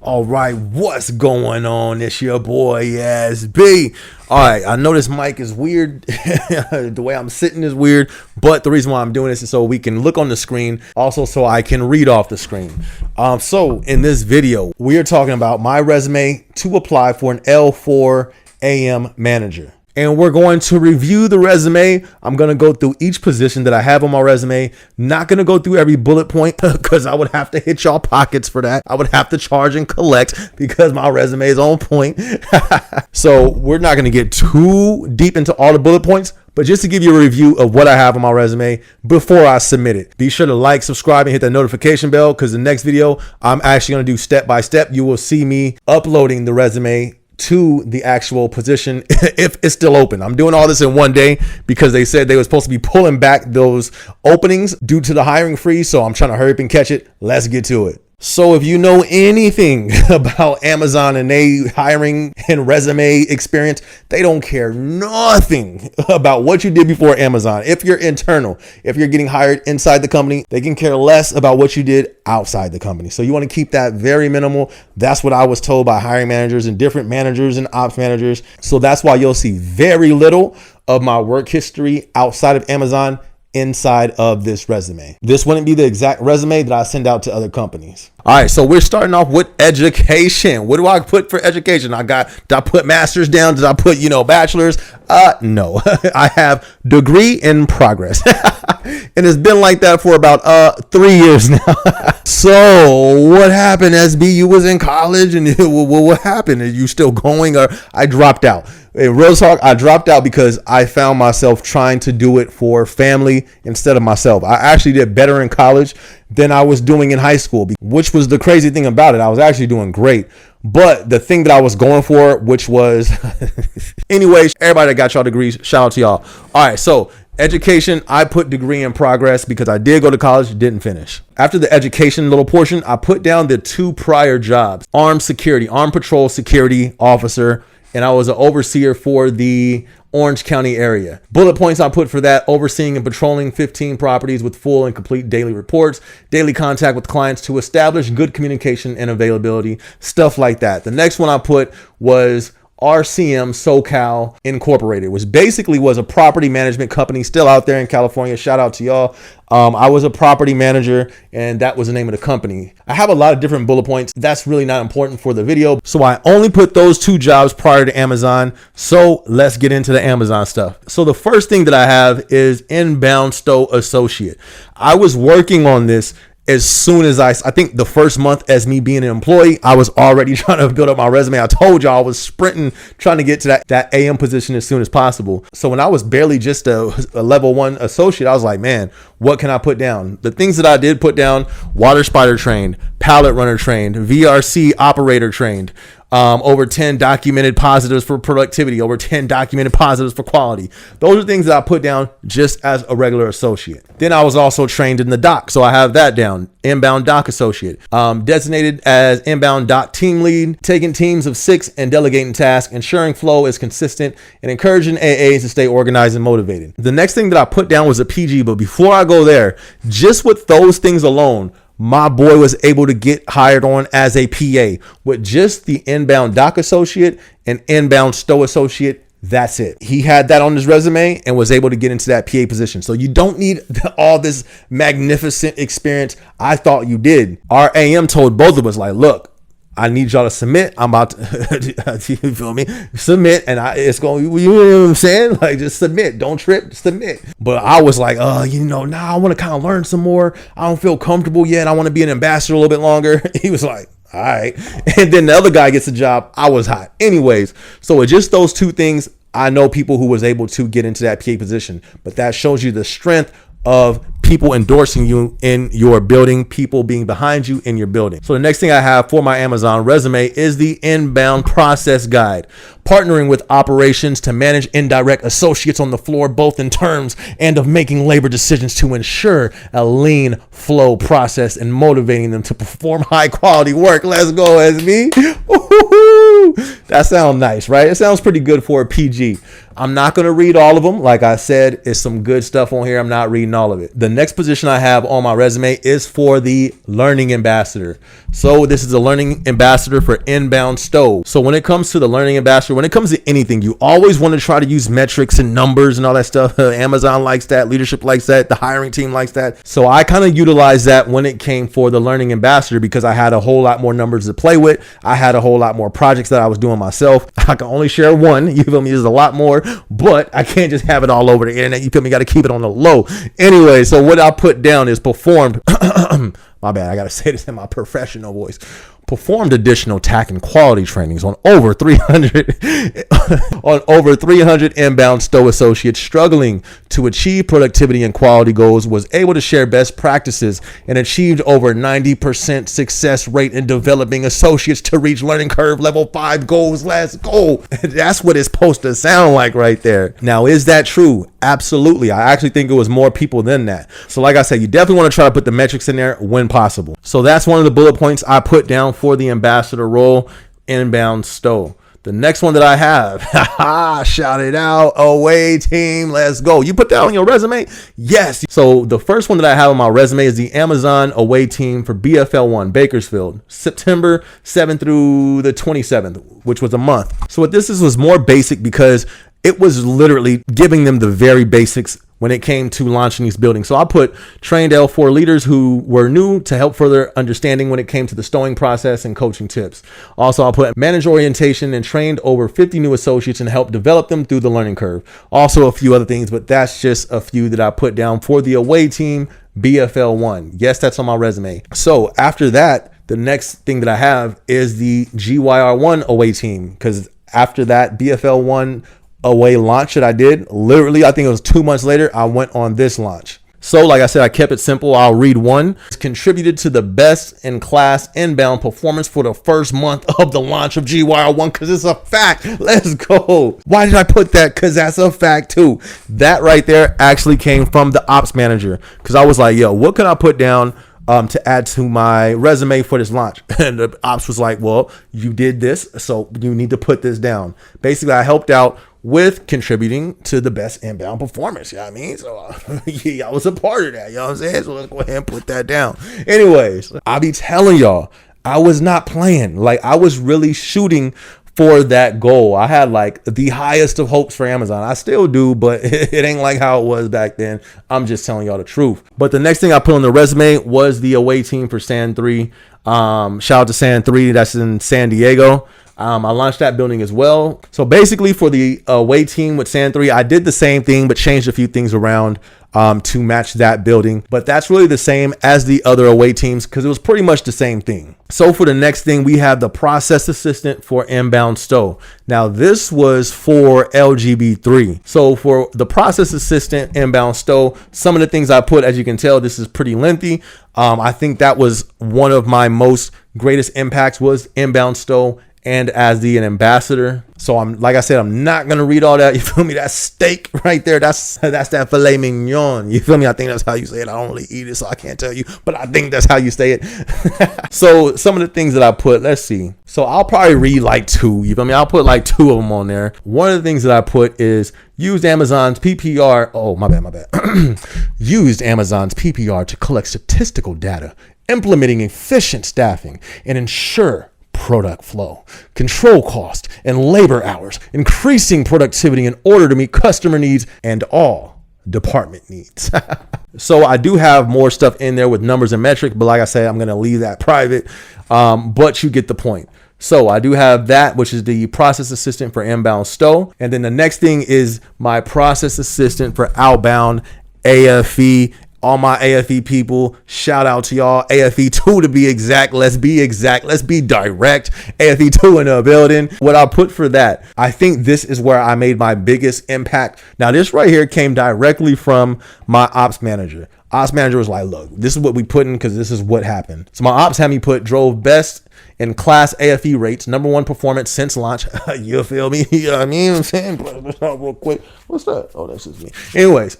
All right, what's going on? It's your boy SB. All right, I know this mic is weird. The way I'm sitting is weird, but the reason why I'm doing this is so we can look on the screen, also so I can read off the screen. So in this video, we are talking about my resume to apply for an L4 AM manager. And we're going to review the resume. I'm going to go through each position that I have on my resume. Not going to go through every bullet point because I would have to hit y'all pockets for that. I would have to charge and collect because my resume is on point. So we're not going to get too deep into all the bullet points, but just to give you a review of what I have on my resume before I submit it. Be sure to like, subscribe, and hit that notification bell because the next video, I'm actually going to do step by step. You will see me uploading the resume to the actual position if it's still open. I'm doing all this in one day because they said they were supposed to be pulling back those openings due to the hiring freeze. So I'm trying to hurry up and catch it. Let's get to it. So if you know anything about Amazon and they hiring and resume experience, they don't care nothing about what you did before Amazon. If you're internal, if you're getting hired inside the company, they can care less about what you did outside the company. So you want to keep that very minimal. That's what I was told by hiring managers and different managers and ops managers. So that's why you'll see very little of my work history outside of Amazon inside of this resume. This wouldn't be the exact resume that I send out to other companies. All right, so we're starting off with education. What do I put for education? did I put master's down? Did I put, bachelor's? No, I have degree in progress. And it's been like that for about 3 years now. So what happened, SB? You was in college and what happened? Are you still going? Or I dropped out. In real talk, I dropped out because I found myself trying to do it for family instead of myself. I actually did better in college than I was doing in high school, which was the crazy thing about it. I was actually doing great. But the thing that I was going for, which was, anyways, everybody that got y'all degrees, shout out to y'all. All right, so education, I put degree in progress because I did go to college, didn't finish. After the education little portion, I put down the 2 prior jobs: armed patrol security officer, and I was an overseer for the Orange County area. Bullet points I put for that: overseeing and patrolling 15 properties with full and complete daily reports, daily contact with clients to establish good communication and availability, stuff like that. The next one I put was RCM SoCal Incorporated, which basically was a property management company still out there in California. Shout out to y'all. I was a property manager and that was the name of the company. I have a lot of different bullet points. That's really not important for the video. So I only put those 2 jobs prior to Amazon. So let's get into the Amazon stuff. So the first thing that I have is inbound stow associate. I was working on this as soon as I think the first month as me being an employee, I was already trying to build up my resume. I told y'all I was sprinting, trying to get to that AM position as soon as possible. So when I was barely just a level 1 associate, I was like, man, what can I put down? The things that I did put down: water spider trained, pallet runner trained, VRC operator trained, over 10 documented positives for productivity, over 10 documented positives for quality. Those are things that I put down just as a regular associate. Then I was also trained in the dock, so I have that down: inbound dock associate, designated as inbound dock team lead, taking teams of 6 and delegating tasks, ensuring flow is consistent, and encouraging AAs to stay organized and motivated. The next thing that I put down was a PG, but before I go there, just with those things alone, my boy was able to get hired on as a PA with just the inbound dock associate and inbound stow associate. That's it. He had that on his resume and was able to get into that PA position. So you don't need all this magnificent experience. I thought you did. Our AM told both of us, like, look, I need y'all to submit. I'm about to, you feel me? Submit. And it's going, you know what I'm saying? Like, just submit. Don't trip, submit. But I was like, I want to kind of learn some more. I don't feel comfortable yet. I want to be an ambassador a little bit longer. He was like, all right. And then the other guy gets a job. I was hot. Anyways, so with just those 2 things, I know people who was able to get into that PA position, but that shows you the strength of people endorsing you in your building, people being behind you in your building. So the next thing I have for my Amazon resume is the inbound process guide, partnering with operations to manage indirect associates on the floor, both in terms and of making labor decisions to ensure a lean flow process and motivating them to perform high quality work. Let's go, SB. That sounds nice, right? It sounds pretty good for a PG. I'm not going to read all of them. Like I said, it's some good stuff on here. I'm not reading all of it. The next position I have on my resume is for the learning ambassador. So this is a learning ambassador for Inbound Stow. So when it comes to the learning ambassador, when it comes to anything, you always want to try to use metrics and numbers and all that stuff. Amazon likes that. Leadership likes that. The hiring team likes that. So I kind of utilized that when it came for the learning ambassador because I had a whole lot more numbers to play with. I had a whole lot more projects that I was doing myself. I can only share one. You feel me? There's a lot more, but I can't just have it all over the internet. You feel me? Got to keep it on the low. Anyway, so what I put down is performed. My bad. I got to say this in my professional voice. Performed additional TAC and quality trainings on over 300 inbound Stow associates struggling to achieve productivity and quality goals, was able to share best practices, and achieved over 90% success rate in developing associates to reach learning curve level 5 goals. Let's go. That's what it's supposed to sound like right there. Now, is that true? Absolutely. I actually think it was more people than that. So like I said, you definitely want to try to put the metrics in there when possible. So that's one of the bullet points I put down for the ambassador role, Inbound Stow. The next one that I have, shout it out, away team, let's go. You put that on your resume? Yes. So the first one that I have on my resume is the Amazon away team for BFL1 Bakersfield, September 7th through the 27th, which was a month. So what this is was more basic because it was literally giving them the very basics when it came to launching these buildings. So I put trained L4 leaders who were new to help further understanding when it came to the stowing process and coaching tips. Also, I'll put manager orientation and trained over 50 new associates and helped develop them through the learning curve. Also a few other things, but that's just a few that I put down for the away team, BFL1. Yes, that's on my resume. So after that, the next thing that I have is the GYR1 away team, because after that BFL1 away launch that I did, literally, I think it was 2 months later, I went on this launch. So like I said, I kept it simple. I'll read one. It's contributed to the best in class inbound performance for the first month of the launch of GYR1 because it's a fact. Let's go. Why did I put that? Because that's a fact too. That right there actually came from the ops manager because I was like, yo, what can I put down to add to my resume for this launch? And the ops was like, well, you did this, so you need to put this down. Basically, I helped out with contributing to the best inbound performance. You know what I mean? So yeah, I was a part of that. You know what I'm saying? So let's go ahead and put that down. Anyways, I'll be telling y'all, I was not playing. Like, I was really shooting for that goal. I had like the highest of hopes for Amazon. I still do, but it ain't like how it was back then. I'm just telling y'all the truth. But the next thing I put on the resume was the away team for San 3. Shout out to San 3. That's in San Diego. I launched that building as well. So basically for the away team with San 3, I did the same thing, but changed a few things around to match that building. But that's really the same as the other away teams because it was pretty much the same thing. So for the next thing, we have the process assistant for Inbound Stow. Now this was for LGB3. So for the process assistant Inbound Stow, some of the things I put, as you can tell, this is pretty lengthy. I think that was one of my most greatest impacts was Inbound Stow and as an ambassador. So I'm, like I said, I'm not going to read all that. You feel me? That steak right there. That's that filet mignon. You feel me? I think that's how you say it. I don't really eat it, so I can't tell you, but I think that's how you say it. So some of the things that I put, let's see. So I'll probably read like 2. You feel me? I'll put like 2 of them on there. One of the things that I put is used Amazon's PPR. Oh, my bad. Used Amazon's PPR to collect statistical data, implementing efficient staffing and ensure product flow, control cost and labor hours, increasing productivity in order to meet customer needs and all department needs. So I do have more stuff in there with numbers and metrics, but like I said, I'm going to leave that private. But you get the point. So I do have that, which is the process assistant for Inbound Stow. And then the next thing is my process assistant for outbound AFE. All my AFE people, shout out to y'all. AFE2 to be exact. Let's be exact. Let's be direct. AFE2 in the building. What I put for that, I think this is where I made my biggest impact. Now, this right here came directly from my ops manager. Ops manager was like, look, this is what we put in because this is what happened. So my ops had me put drove best in class AFE rates, number one performance since launch. You feel me? You know what I mean? I'm saying, real quick. What's that? Oh, that's just me. Anyways,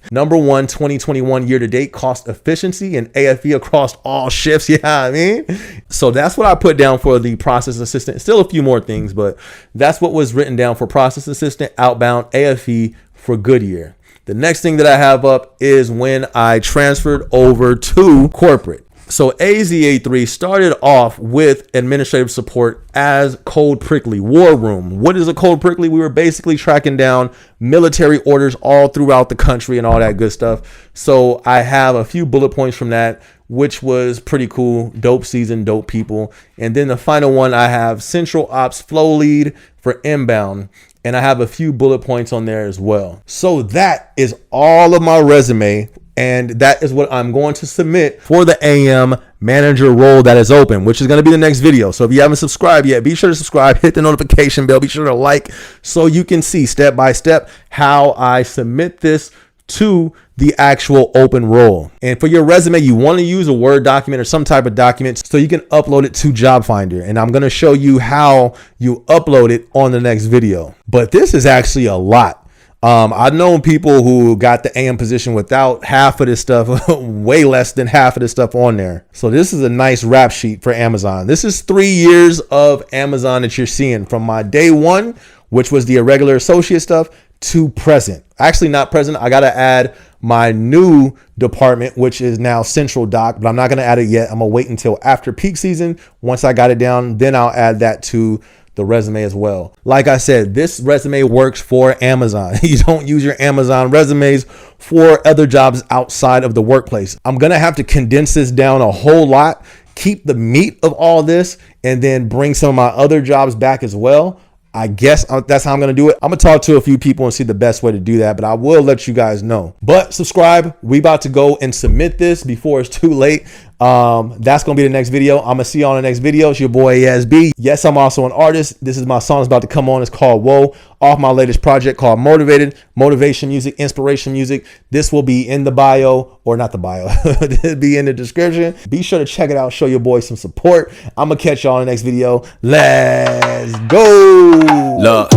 number one 2021 year to date cost efficiency and AFE across all shifts. Yeah, I mean, so that's what I put down for the process assistant. Still a few more things, but that's what was written down for process assistant, outbound AFE for Goodyear. The next thing that I have up is when I transferred over to corporate. So AZA3 started off with administrative support as Cold Prickly War Room. What is a Cold Prickly? We were basically tracking down military orders all throughout the country and all that good stuff. So I have a few bullet points from that, which was pretty cool. Dope season, dope people. And then the final one, I have Central Ops Flow Lead for inbound. And I have a few bullet points on there as well. So that is all of my resume. And that is what I'm going to submit for the AM manager role that is open, which is going to be the next video. So if you haven't subscribed yet, be sure to subscribe, hit the notification bell, be sure to like so you can see step by step how I submit this to the actual open role. And for your resume, you want to use a Word document or some type of document so you can upload it to Job Finder. And I'm going to show you how you upload it on the next video. But this is actually a lot. I've known people who got the AM position without half of this stuff, way less than half of this stuff on there. So this is a nice rap sheet for Amazon. This is 3 years of Amazon that you're seeing from my day one, which was the irregular associate stuff, to present. Actually not present. I got to add my new department, which is now Central Doc, but I'm not going to add it yet. I'm going to wait until after peak season. Once I got it down, then I'll add that to the resume as well. Like I said, this resume works for Amazon. You don't use your Amazon resumes for other jobs outside of the workplace. I'm going to have to condense this down a whole lot, keep the meat of all this, and then bring some of my other jobs back as well. I guess that's how I'm going to do it. I'm going to talk to a few people and see the best way to do that, but I will let you guys know. But subscribe. We about to go and submit this before it's too late. That's going to be the next video. I'm going to see you on the next video. It's your boy ASB. Yes, I'm also an artist. This is my song that's about to come on. It's called Whoa, off my latest project called Motivated, motivation music, inspiration music. This will be in the bio, or not the bio. It'll be in the description. Be sure to check it out. Show your boy some support. I'm going to catch y'all in the next video. Let's go. Look,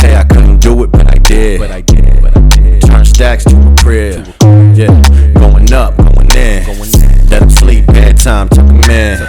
say I couldn't do it, but I did. Turn stacks to a crib. Yeah, going up, going in. Let them sleep, bedtime, tuck them in.